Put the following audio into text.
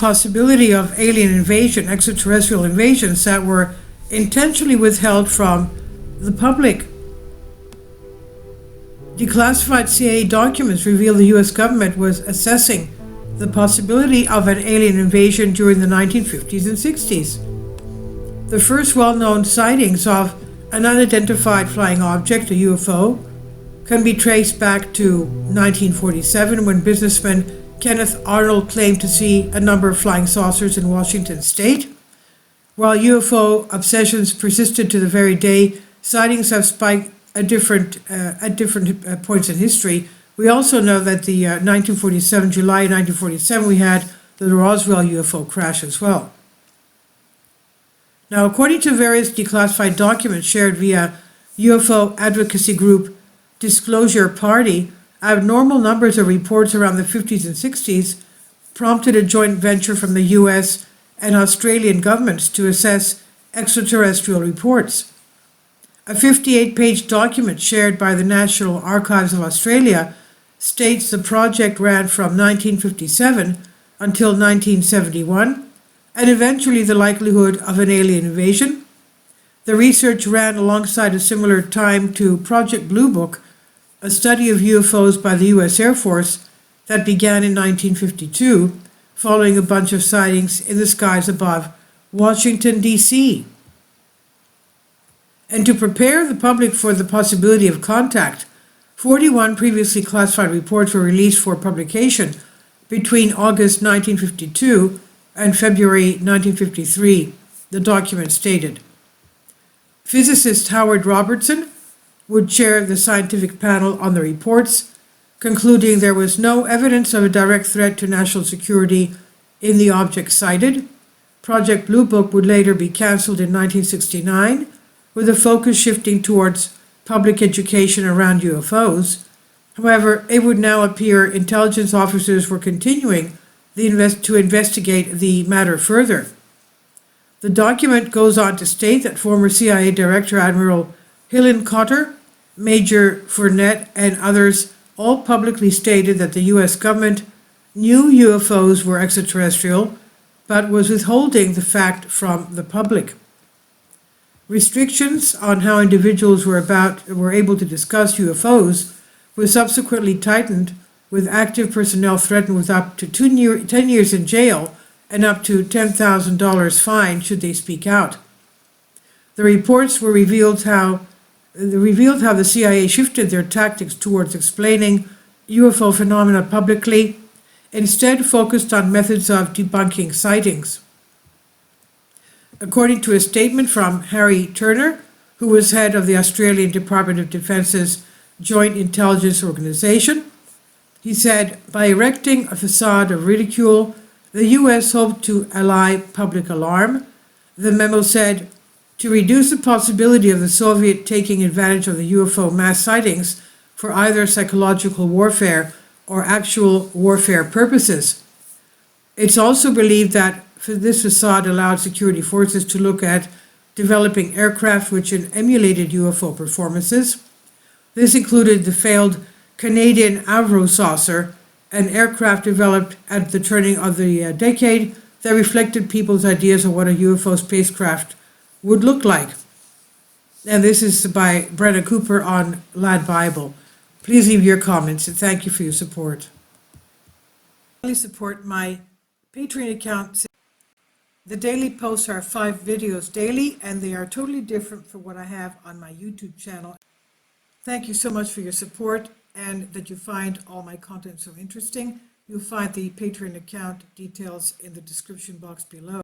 possibility of alien invasion, extraterrestrial invasions that were intentionally withheld from the public. Declassified CIA documents reveal the U.S. government was assessing the possibility of an alien invasion during the 1950s and 60s. The first well-known sightings of an unidentified flying object, a UFO, can be traced back to 1947 when businessman Kenneth Arnold claimed to see a number of flying saucers in Washington state. While UFO obsessions persisted to the very day, sightings have spiked at different points in history. We also know that the July 1947, we had the Roswell UFO crash as well. Now, according to various declassified documents shared via UFO advocacy group Disclosure Party, abnormal numbers of reports around the 50s and 60s prompted a joint venture from the US and Australian governments to assess extraterrestrial reports. A 58-page document shared by the National Archives of Australia states the project ran from 1957 until 1971, and eventually the likelihood of an alien invasion. The research ran alongside a similar time to Project Blue Book, a study of UFOs by the U.S. Air Force that began in 1952, following a bunch of sightings in the skies above Washington, D.C. And to prepare the public for the possibility of contact, 41 previously classified reports were released for publication between August 1952 and February 1953, the document stated. Physicist Howard Robertson would chair the scientific panel on the reports, concluding there was no evidence of a direct threat to national security in the objects cited. Project Blue Book would later be cancelled in 1969, with the focus shifting towards public education around UFOs. However, it would now appear intelligence officers were continuing to investigate the matter further. The document goes on to state that former CIA Director Admiral Hillenkotter, Major Fournette, and others all publicly stated that the U.S. government knew UFOs were extraterrestrial, but was withholding the fact from the public. Restrictions on how individuals were able to discuss UFOs were subsequently tightened, with active personnel threatened with up to 10 years in jail and up to $10,000 fine should they speak out. The reports revealed how the CIA shifted their tactics towards explaining UFO phenomena publicly, instead focused on methods of debunking sightings. According to a statement from Harry Turner, who was head of the Australian Department of Defence's Joint Intelligence Organization, he said, by erecting a facade of ridicule, the U.S. hoped to allay public alarm. The memo said, to reduce the possibility of the Soviet taking advantage of the UFO mass sightings for either psychological warfare or actual warfare purposes. It's also believed that this facade allowed security forces to look at developing aircraft which emulated UFO performances. This included the failed Canadian Avro saucer, an aircraft developed at the turning of the decade that reflected people's ideas of what a UFO spacecraft would look like. And this is by Brenna Cooper on Lad Bible. Please leave your comments and thank you for your support. Please support my Patreon account. The daily posts are 5 videos daily, and they are totally different from what I have on my YouTube channel. Thank you so much for your support and that you find all my content so interesting. You'll find the Patreon account details in the description box below.